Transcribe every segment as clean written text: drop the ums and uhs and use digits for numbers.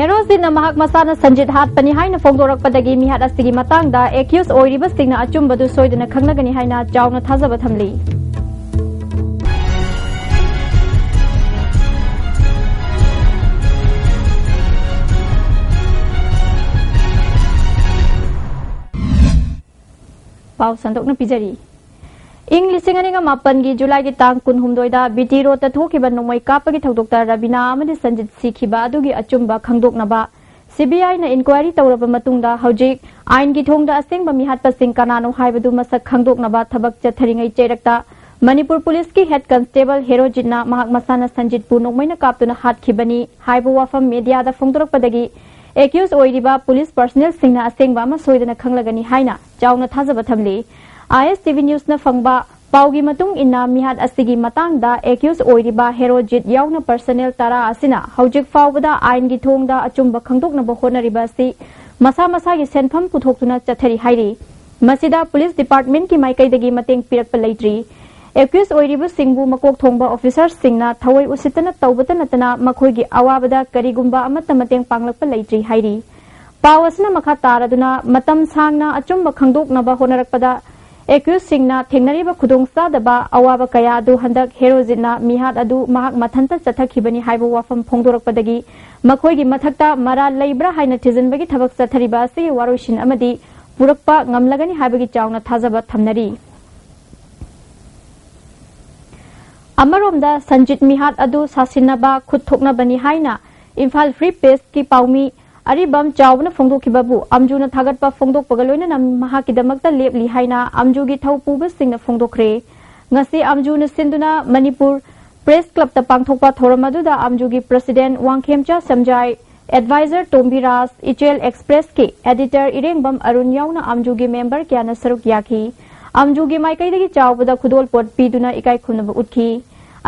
Herozin mahak masana Sanjit hat pani haina fongdorak padagi mihat asigi matangda accused oiriba singna achumbadu soidana khangnagani haina chawna thajaba thamli. Pau sandokna pijari. Ing lisinganiga mapangi July ki tang kunhumdoida BT Road ta thokiba nomoi kapagi thokdokta Rabina amadi Sanjit sikhiba adugi achumba khangdoknaba CBI na inquiry tawraba matungda hojik ain gi thongda asengba mihat pasing kanano haibadu masak khangdoknaba thabak chatharingai cherakta Manipur Police ki Head Constable Herojitna mahak masana Sanjit pu nomoi na kaptuna hatkibani haibu wafam media da phongdorak padagi accused oiriba police personnel singna asengba ma soidana khanglagani haina chawna thajaba thamli. ISTV News na fangba paugi matung inna mihat asigi matangda accused oiriba Herojit yauna personnel tara asina hojik fawbada ain gi thongda achumba khangdoknaba honariba si masa masa gi senpham puthokuna chathari hairi masida police department ki maikaidagi mateng pirakpa leitri accused oiriba singbu makok thongba officers singna thawai usitana tawbata natana makhoi gi awabada karigumba amata mateng panglakpa leitri hairi pawasna makha taraduna matam sangna achumba khangdoknaba honarakpada accused singna thengnariba khudongsa daba awaba kaya adu handak Herojitna mihat adu mahak mathanta chathakibani haibu wafam phongdorakpadagi makhoi gi mathakta mara leibra haina thizinbagi thabak chathariba si waroshin amadi purakpa ngamlagani haibagi chawna thajaba thamnari. Amaromda Sanjit mihat adu sasinaba khudthoknabani haina Imphal Free Press ki paumi Aribam chawna phongdokhibabu amjuna thagatpa phongdokpaga loina mahakidamakta lepli haina amjugi thaupuba singna phongdokre ngasi amjuna sinduna Manipur Press Club ta pangthokpa thoramaduda amjugi President Wangkhemcha Samjai Advisor Tombiras Ichel Express ke Editor Irengbam Arun yauna amjugi member kyana saruk yakhi amjugi maikaidagi chawbada khudol pot piduna ikai khunaba utkhi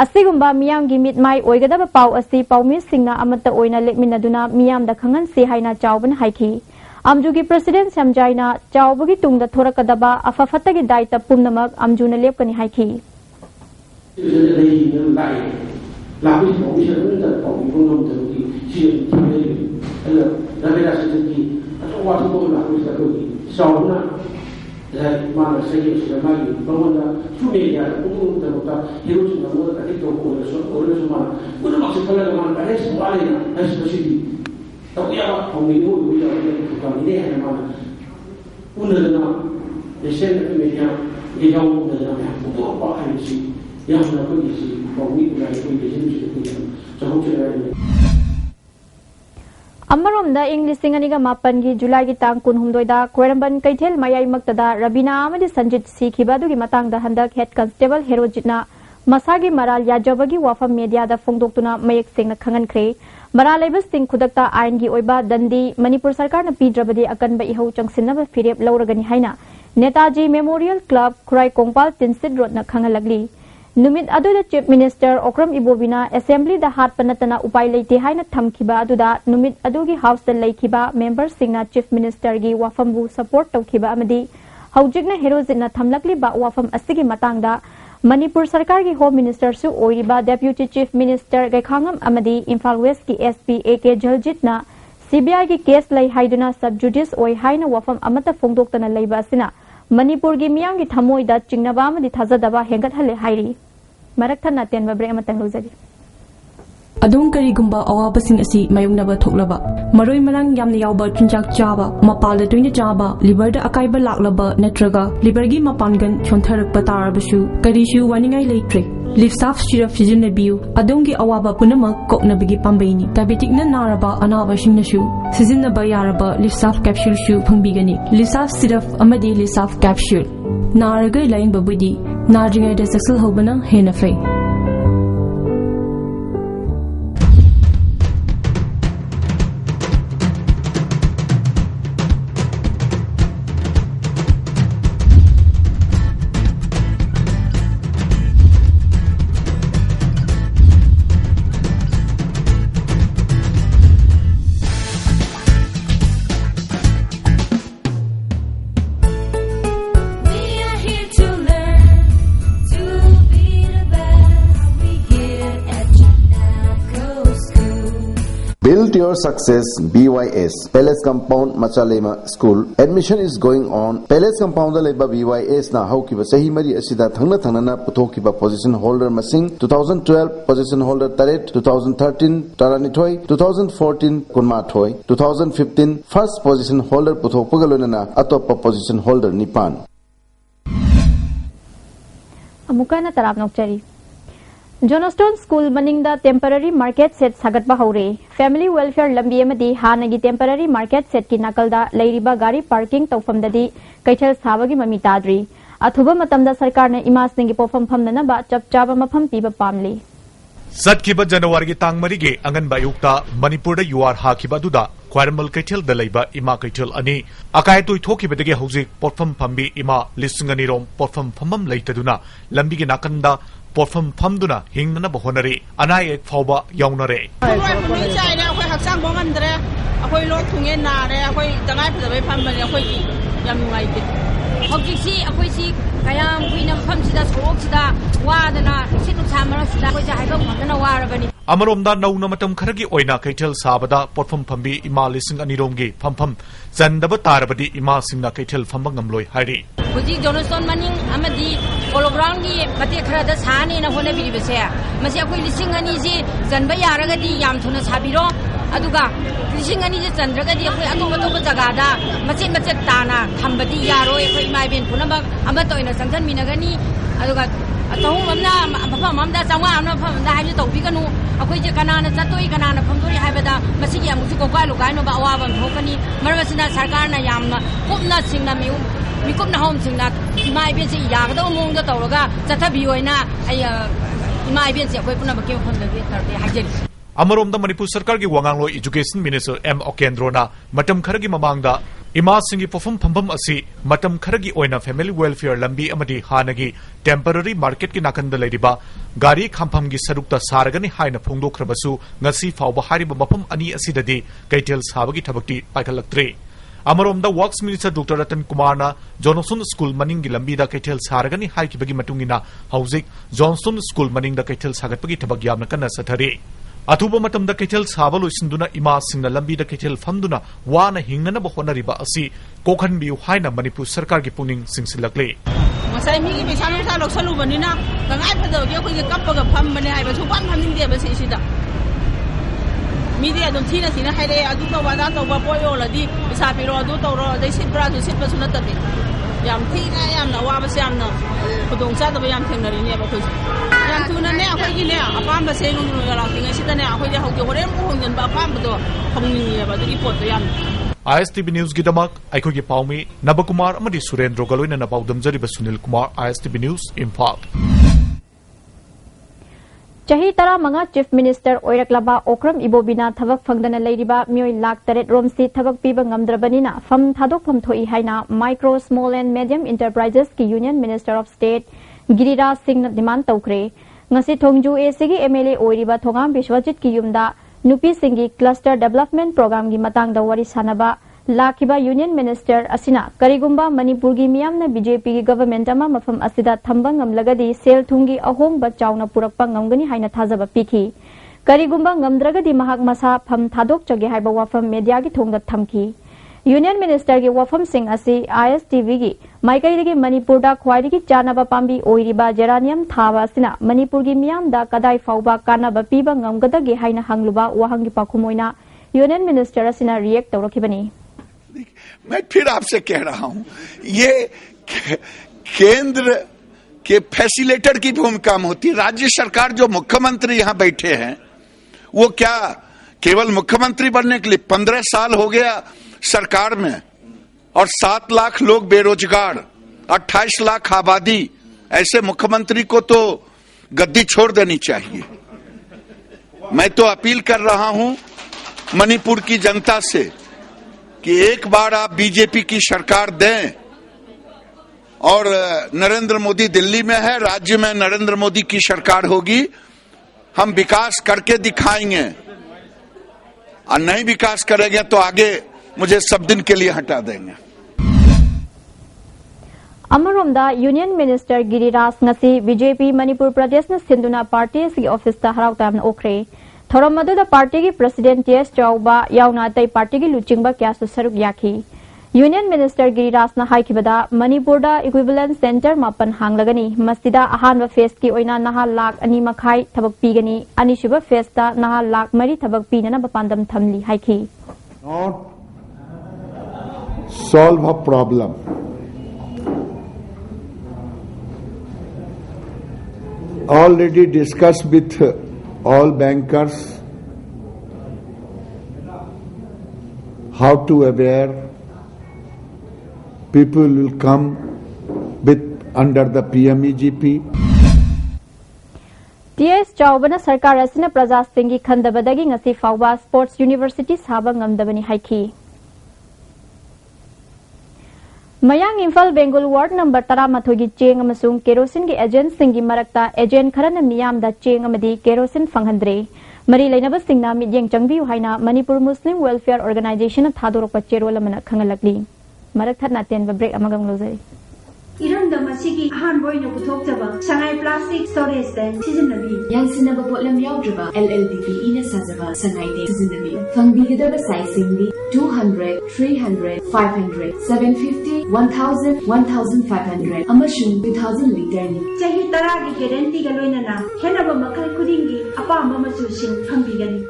asigumba miyam gi mitmai oigadaba pau asi paumi singna amata oina lekminaduna miyam da khangan si haina chawban haiki amjugi president samjaina chawbugi tungda thorakadaba afafata gi daita pumnamak amjuna lepkani haiki mana saya sudah lagi bangunlah sudah ya untuk terbuka hidup sudah mulai tadi tu oleh semua udah maksud kalau dengan ada semua ini ada spesifik tapi apa pemilu itu bukan ini hanya mana udah dengan desain media dia jauh dengan untuk apa hari ini yang nak pergi pemilu lagi pergi desain sudah jadi Amaromda English singaniga mapangi July ki tang kunhumdoida Koiramban Kaithel mayai maktada Rabina amadi Sanjit sikhibadugi matangda handak Head Constable Herojitna masagi maral yajabagi wafam media da phongdoktuna mayek singna khangankre maral lebas ting khudakta ain gi oiba dandi Manipur sarkar na pidrabadi akanba ihau changsinaba firep lauragani haina Netaji Memorial Club Khurai Kongpal Tinsit Road na khangalagli Numit aduda Chief Minister Okram Ibobina Assembly da hat panatana upai leite haina thamkiba aduda numit adugi House da laikhiba members singna Chief Minister gi wafambu support tawkhiba amadi haujikna Herojitna thamlakli ba wafam asigi matangda Manipur sarkar gi Home Minister su oiriba Deputy Chief Minister Gaikhangam amadi Imphal West ki SP AK Jaljitna CBI gi case lai haiduna subjudice oi haina wafam amata phongdoktana leiba asina Manipur gi miyam gi thamoi da chingnaba amadi thajadaba hengat hale hairi marakthana tenba bre amatang lozari Adung karigumba awabasing asi mayungnaba thoklaba maroi marang yamna yawba chunjak chaba mapalda tuina chaba liver da akaiba laklaba netraga liver gi mapangan chontharak patarabasu karishu waningai leitre live staff shira fizin biu adungi awaba punama koknabigi pambaini diabetic na naraba anaba singnasu sizin na bayaraba live staff capsule shu phangbigani live staff syrup amadi live staff capsule naragai laing babudi narjingai da saksal hobana hena fei We are here to learn to be the best. Build your success BYS Palace Compound Machalema School. Admission is going on. Palace Compound leba BYS na haukiba sahi mari asida thangna thangna puthokiba position holder masing 2012 position holder taret 2013 taranithoi 2014 kunmathoi 2015 first position holder puthokpagalona atoppa position holder nipan. Amukana tarap nokchari Johnstone School Maningda temporary market set sagatba haure. Family welfare lambi amadi hanagi temporary market set ki nakalda leiriba gari parking tawfamdadi kaithal sabagi mami tadri. Athuba matamda sarkarna imasningi pofam phamnana ba chapchaba mafam piba pamli. Satkiba January gi tang marige anganba yukta Manipur yuar hakiba duda Kwarmal Kaitil Dalaiba Ima Kaitil Ani Akai Tui Toki Bedege Hosik Porfam Pambi Ima Listungani Rom Porfam Pamam Laitaduna Lambigi Nakanda Porfam Pamduna Hingnana Bohonari Anai Ek Fauba Yaunare Amaromda Nauna Matam Karagi Oina Kaitel Sabada Porfam Pambi Ima Lising Aniromgi Pampam Zandaba Tarabadi Ima Singna Kaitel Fambangamloi Hari Huji Johnstone Maning Amadi Olobrangi Patekra Sani and Hona Bibisea Masiako Lising Anisi Zanba Yaragadi Yam Tuna Sabiro Aduga Lising Anisi Zandragadi Aduba Zagada Masin Macetana Kambadi Yaro my bin Punaba Amato in a Santan Minagani Aduga Mamda Mamda Sawana from the High Topicano, a Quijacana, Satoi Canana, Pondori Habada, Masikia Musico Galugano, Bawavan, Hokani, Maravasina Sargana Yamna, Pumna Singamiu, we couldn't home sing that. My busy Yagdo Mung the Toroga, Zatabioina, my busy weapon of a king from the Hajj. Amarom the Manipur Sarkargi Wanganglo Education Minister M. Okendrona, Matam Karagi Mamangda, Ima Singi Pofum Pampam Asi, Matam Karagi Oina Family Welfare Lambi Amadi Hanagi, Temporary Market Kinakanda Ladiba, Gari Kampamgi Sarukta Saragani Haina Pungo Krabasu, Nasi Fauba Hariba Mapam Ani Asidadi, Kaitel Sabagi Tabaki, Pakalak Amarom the Works Minister Dr. Ratan Kumarna, Johnstone School Maning Lambida Kaitel Saragani Haikibagi Matungina, Housing, Johnstone School Maning the Kaitel Sagapagi Tabagiamnakana Satari. Atuba matam da Kaitel Sabalo Sinduna Ima Singna Lambi da Kaitel Famduna, Wana Hingana Bohona Riba Asi, Kokan Biu Haina Manipur Sarkar Gipuning Singsilakle. Masai Misano Salubanina, the night of the couple of Pamani, I was one hundred Basida. Media don't see us in a head, I do know what that over Boyola, Sapiro, Dutoro, they sit brother, sit was not a bit. Yam Tina, Yam, the Wabasiana, who don't set the Yam Timber in Yabacus. Yam Tuna now, a farmer saying, I sit now, whatever, and Bapamado, Honging about the report to Yam. ISTV News Gidamak, Aikogi Paumi, Nabakumar, Amadi Surendro Galoin and about them Zariba Sunil Kumar, ISTV News, Imphal. Chahi Tara Manga Chief Minister Oiraklaba Okram Ibobina Thavak Fangdana Ladiba Mui Lak Taret Romsi Thavak Piba Ngamdrabanina Fam Thadok Fam Thoi Haina Micro, Small and Medium Enterprises Ki Union Minister of State Giriraj Singh Demand Taukre Ngasi Thongju ACG MLA Oiriba Thongam Bishwajit Ki Yumda Nupi Singi Cluster Development Program Gi Matang Da Wari Sanaba Lakiba Union Minister Asina Karigumba Manipurgi Miyamna BJP government ama mafam asida thambang ngamlagadi sel thungi ahong ba chawna purakpa ngamgani haina thajaba piki Karigumba ngamdragadi mahak masa pham thadok chage haiba wafam media gi thongda thamki Union Minister gi wafam sing asi ISTV gi maikai gi Manipur da khwai gi chanaba pambi oiriba geranium thawa asina Manipur gi miyam da kadai fauba kanaba piba ngamgada gi haina hangluba wahangi pakhumoina Union Minister asina react tawrakibani मैं फिर आपसे कह रहा हूं ये केंद्र के facilitator की भूमिका में होती है राज्य सरकार जो मुख्यमंत्री यहां बैठे हैं वो क्या केवल मुख्यमंत्री बनने के लिए 15 साल हो गया सरकार में और 7 लाख लोग बेरोजगार 28 लाख आबादी ऐसे मुख्यमंत्री को तो गद्दी छोड़ देनी चाहिए मैं तो अपील कर रहा हूं मणिपुर की जनता से कि एक बार आप बीजेपी की सरकार दें और नरेंद्र मोदी दिल्ली में है राज्य में नरेंद्र मोदी की सरकार होगी हम विकास करके दिखाएंगे और नहीं विकास करेंगे तो आगे मुझे सब दिन के लिए हटा देंगे Amaromda Union Minister Giriraj ngasi BJP Manipur Pradesh na Sinduna Party si office ta harau tam na okre थोरम मदुदा पार्टी की प्रेसिडेंट टीएस चौबा याउना तै पार्टी की लुचिंगबा क्यासु सरुक याखी यूनियन मिनिस्टर गिरिराजना हाइकिबदा मणिपुरदा इक्विवेलेंट सेंटर मापन हांगलगनी मस्तिदा अहानबा फेस की ओइना नहा लाख 2 मखाई थबक पीगनी अनिसुबा फेसता नहा lakh 3 थबक पीनना बपांदम थमली हाइकी not solve a problem. Already discussed with all bankers how to aware people will come with under the PMEGP. TS चौबना सरकार असना प्रजा सिंगी खंदबदगी ngasi फाउबा स्पोर्ट्स यूनिवर्सिटी साबा ngamdabani haiki Mayang Imphal Bengal ward number 13 की चेंग अमसुंग केरोसिन की एजेंट सिंगी मरकता एजेंट खरन मियामदा चेंग अमदी केरोसिन फंगहंद्रे मरी लेनब सिंगना मियेंग चंगबियु हाइना मणिपुर मुस्लिम वेलफेयर ऑर्गेनाइजेशन थादोरक चेरोल अमना खंगलकली मरक थरना तेन ब्रेक अमगम लोजरी इरंदम असिगी अहानबोइनो पुथोक्तबा संगाई प्लास्टिक स्टोरेज टैंक सिजनबी यांसिनबा पोटलम याउद्रबा LLDP इना साजबा संगाई टैंक सिजनबी फंगबिगदबा साइजिंगदी 200 300 500 750 1000 1500 अमशुं 2000 लीटर नि चाही तरा की guarantee गलोइनना हेनबा मखल खुदिंगी अपाम मचुसिंग फंगबिगनी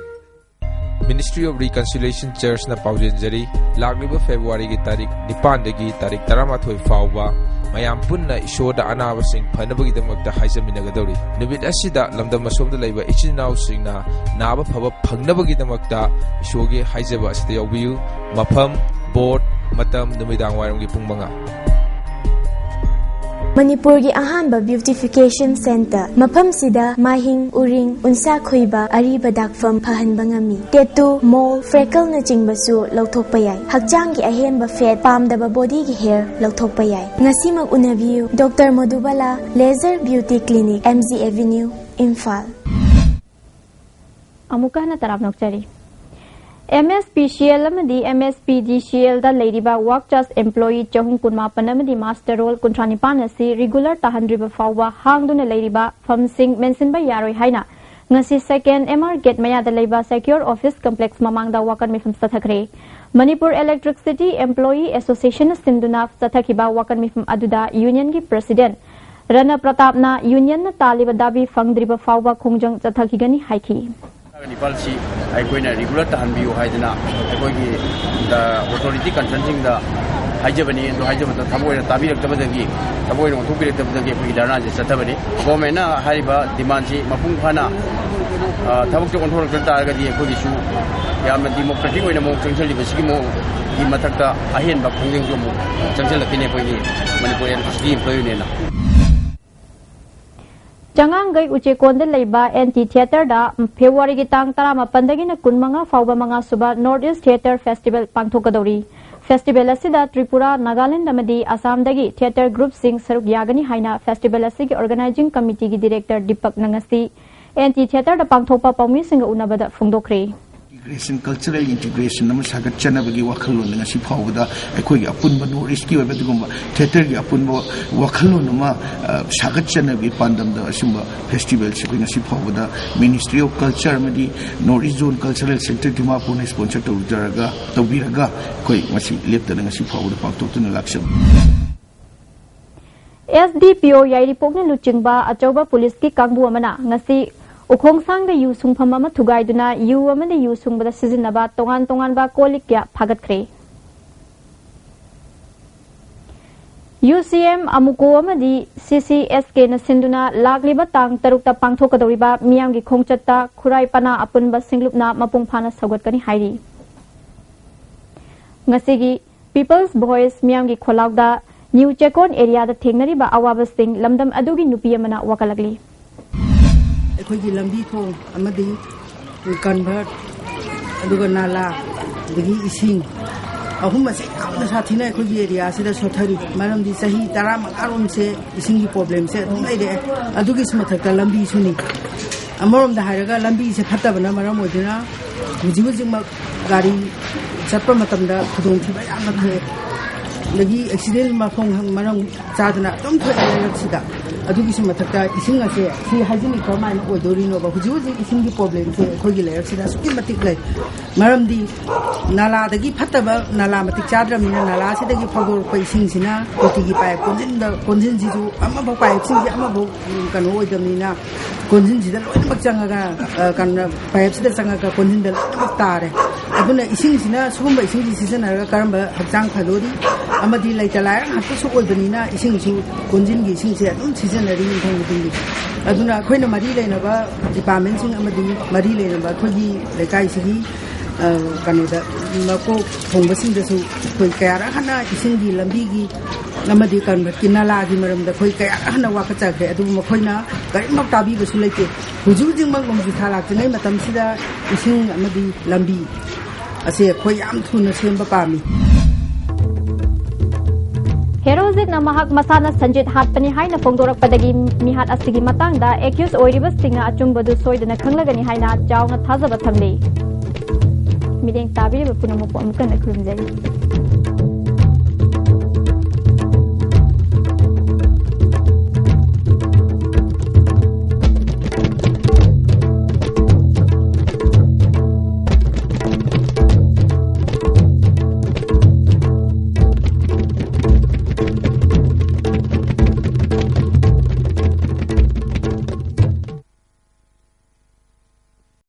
Ministry of Reconciliation Church na paujenjari lagliba February ki tarik 9 dagi tarik 13 fauba mayam punna ishoda anaba sing phanabagi damakta haijaminagadori nubit asida lamdam masomda leiba ichinau singna naba phaba phangnabagi damakta ishoge haijaba asida yaubiu mafam board matam numidang wairomgi pung 5 Manipur की अहानबा beautification centre मफम सिदा माहिंग उरिंग उनसा खुइबा अरीबा दाकफम फहनबा ngami टेटू मोल फ्रेकल न चिंगबसु लौथोकपा याय हकचांग की अहेनबा फेट पामदबा बॉडी की हेयर लौथोकपा याय ngasimak unabiu doctor Madhubala laser beauty clinic MG avenue Imphal अमुका न तरफ नोकचरी MSPCL amadi MSPDCL da leiriba work just employee chahung kunmapan amadi master role kuntranipan asi regular tahandriba fawwa hangduna leiriba famsing mention ba yaroi haina ngasi second MR gate maya da leiba secure office complex mamang da wakan mifam sathakre Manipur Electricity Employee Association sinduna sathakiba wakan mifam aduda union ki president Rana Pratap na union na taliba dabi fangdriba fawwa khongjang sathakigani haiki Nipalsi aikoina regular tahanbiu haidana aikogi the authority concerning the haijabani and haijabata thamoina tabiraktabadagi thamoina ontubiraktabadagi aikogi dharna je sathabani government na hariba demand si mapung phana thabuk to control karta agadi aikogi su yamna democratic oina mo changchali basigi mo gi mathakta ahen ba phungjing jo mo changchal lakine aikogi manipur university employee ne na Jangangai Uchekondel Leba Anti Theatre da February ki tang 18 na kunmanga fauba manga suba North East Theatre Festival pangthokadori Festival asida Tripura Nagaland amadi Assam dagi theatre group sing saruk yagani haina festival asigi organizing committee ki director Deepak Nangasi Anti Theatre da pangthopa paumi singa unabada phungdokre integration cultural integration naman sagat chanabagi wakhalon ngasi phawda akhoi apunba north ki oba dugumba theater gi apunba wakhalon ma sagat chanabi pandam da asumba festival se ngasi phawda ministry of culture madi north zone cultural center dimapur ne sponsor tawbiraga khoi masi lepta ngasi phawda paktotuna laksam SDPO yairi pokna luchingba achoba police ki kangbu amana ngasi उखोंसांग दा यूसुंग फम अमा थुगाइदुना you अमदे यूसुंग बदा सिजिनबा तोंगान तोंगान बा colic क्या फागतख्रे UCM अमुको अमदी CCSK न सिंदुना लागलिबा तांग तरुकता पांगथोकदौरिबा मियामगी खोंगचत्ता खुराइपना अपुनबा सिंगलुपना मपुंग फाना सगोतकनी हाइरी ngasiगी peoples voice मियामगी खोलाउदा new चेकोन area दा थेंगनरिबा अवाबा सिंग लमदम अदुगी नुपी अमना वकलगली अखोई लंबी थों अमदी कन्वर्ट अदुगा नाला दगी इसिंग अहुम से यामना साथीना अखोई एरिया से सोथरी मरमदी सही 10 मकारोम से इसिंगी प्रॉब्लम से अदुम लेदे अदुगी समथक लंबी सुनी अमरोम दा हारगा लंबी से फत्तबना मरम ओदिना हुजिबुजिम गाड़ी चप्पा मतमदा खुदों थी यामना थे लगी एक्सीडेंट मफों मरम चादना तुम थे सिदा ꯑꯗꯨꯒꯤꯁꯨ ꯃꯊꯛꯇ ꯏꯁꯤꯡ ꯑꯁꯦ ꯁꯤ ꯍꯥꯏꯖꯤꯅꯤꯛ ꯀꯔꯝꯍꯥꯏꯅ ꯑꯣꯏꯗꯣꯔꯤꯅꯣꯕ ꯍꯧꯖꯤꯛ ꯍꯧꯖꯤꯛ ꯏꯁꯤꯡꯒꯤ ꯄ꯭ꯔꯣꯕ꯭ꯂꯦꯝꯁꯦ ꯑꯩꯈꯣꯏꯒꯤ ꯂꯩꯔꯛꯁꯤꯗ ꯑꯁꯨꯛꯀꯤ ꯃꯇꯤꯛ ꯂꯩ ꯃꯔꯝꯗꯤ ꯅꯥꯂꯥꯗꯒꯤ ꯐꯠꯇꯕ ꯅꯥꯂꯥ ꯃꯇꯤꯛ ꯆꯥꯗ꯭ꯔꯕꯅꯤꯅ ꯅꯥꯂꯥꯁꯤꯗꯒꯤ ꯐꯥꯎꯗꯣꯔꯛꯄ ꯏꯁꯤꯡꯁꯤꯅ ꯇꯣꯇꯤꯒꯤ ꯄꯥꯏꯞ ꯀꯣꯟꯁꯤꯟꯁꯤꯁꯨ ꯑꯃꯐꯥꯎ ꯄꯥꯏꯞꯁꯤꯡꯁꯦ ꯑꯃꯐꯥꯎ ꯀꯩꯅꯣ ꯑꯣꯏꯗꯕꯅꯤꯅ ꯀꯣꯟꯁꯤꯟꯁꯤꯗ ꯂꯣꯏꯅꯃꯛ ꯆꯪꯉꯒ ꯀꯩꯅꯣ ꯄꯥꯏꯞꯁꯤꯗ ꯆꯪꯉꯒ ꯀꯣꯟꯁꯤꯟꯗ ꯂꯣꯏꯅꯃꯛ ꯇꯥꯔꯦ ꯑꯗꯨꯅ ꯏꯁꯤꯡꯁꯤꯅ ꯁꯤꯒꯨꯝꯕ ꯏꯁꯤꯡꯁꯤ ꯁꯤꯖꯤꯟꯅꯔꯒ ꯀꯔꯝꯕ ꯍꯛꯆꯥꯡ ꯐꯗꯣꯔꯤ ꯑꯃꯗꯤ ꯂꯩꯇ ꯂꯥꯏꯔ ꯉꯥꯛꯇꯁꯨ ꯑꯣꯏꯕꯅꯤꯅ ꯏꯁꯤꯡꯁꯨ ꯀꯣꯟꯁꯤꯟꯒꯤ ꯏꯁꯤꯡꯁꯦ ꯑꯗꯨꯝ ꯁꯤꯖꯤꯟꯅꯔꯤ ꯌꯨꯝꯊꯣꯡ ꯈꯨꯗꯤꯡꯒꯤ ꯑꯗꯨꯅ ꯑꯩꯈꯣꯏꯅ ꯃꯔꯤ ꯂꯩꯅꯕ ꯗꯤꯄꯥꯔꯠꯃꯦꯟꯁꯤꯡ ꯑꯃꯗꯤ ꯃꯔꯤ ꯂꯩꯅꯕ ꯑꯩꯈꯣꯏꯒꯤ ꯂꯩꯀꯥꯏꯁꯤꯒꯤ ꯀꯩꯅꯣꯗ ꯃꯀꯣꯛ ꯊꯣꯡꯕꯁꯤꯡꯗꯁꯨ ꯑꯩꯈꯣꯏ ꯀꯌꯥꯔꯛ ꯍꯟꯅ ꯏꯁꯤꯡꯒꯤ ꯂꯝꯕꯤꯒꯤ ꯑꯃꯗꯤ ꯀꯟꯚꯔꯠꯀꯤ ꯅꯥꯂꯥꯒꯤ ꯃꯔꯝꯗ ꯑꯩꯈꯣꯏ ꯀꯌꯥꯔꯛ ꯍꯟꯅ ꯋꯥꯀꯠꯆꯈ꯭ꯔꯦ ꯑꯗꯨꯕꯨ ꯃꯈꯣꯏꯅ ꯀꯔꯤꯃꯛ ꯇꯥꯕꯤꯕꯁꯨ ꯂꯩꯇꯦ ꯍꯧꯖꯤꯛ ꯍꯧꯖꯤꯛꯃꯛ ꯅꯣꯡꯖꯨ ꯊꯥ ꯂꯥꯛꯇ꯭ꯔꯤꯉꯩ ꯃꯇꯝꯁꯤꯗ ꯏꯁꯤꯡ ꯑꯃꯗꯤ ꯂꯝꯕꯤ ꯑꯁꯦ ꯑꯩꯈꯣꯏ ꯌꯥꯝ ꯊꯨꯅ ꯁꯦꯝꯕ ꯄꯥꯝꯃꯤ ꯍꯦꯔꯣꯖꯤꯛꯅ ꯃꯍꯥꯛ ꯃꯁꯥꯅ ꯁꯟꯖꯤꯠ ꯍꯥꯠꯄꯅꯤ ꯍꯥꯏꯅ ꯐꯣꯡꯗꯣꯔꯛꯄꯗꯒꯤ ꯃꯤꯍꯥꯠ ꯑꯁꯤꯒꯤ ꯃꯇꯥꯡꯗ ꯑꯦꯀ꯭ꯌꯨꯁ ꯑꯣꯏꯔꯤꯕꯁꯤꯡꯅ ꯑꯆꯨꯝꯕꯗꯨ ꯁꯣꯏꯗꯅ ꯈꯪꯂꯒꯅꯤ ꯍꯥꯏꯅ ꯆꯥꯎꯅ ꯊꯥꯖꯕ ꯊꯝꯂꯤ ꯃꯤꯠꯌꯦꯡ ꯇꯥꯕꯤꯔꯤꯕ ꯄꯨꯝꯅꯃꯛꯄꯨ ꯑꯃꯨꯛ ꯍꯟꯅ ꯈꯨꯔꯨꯝꯖꯔꯤ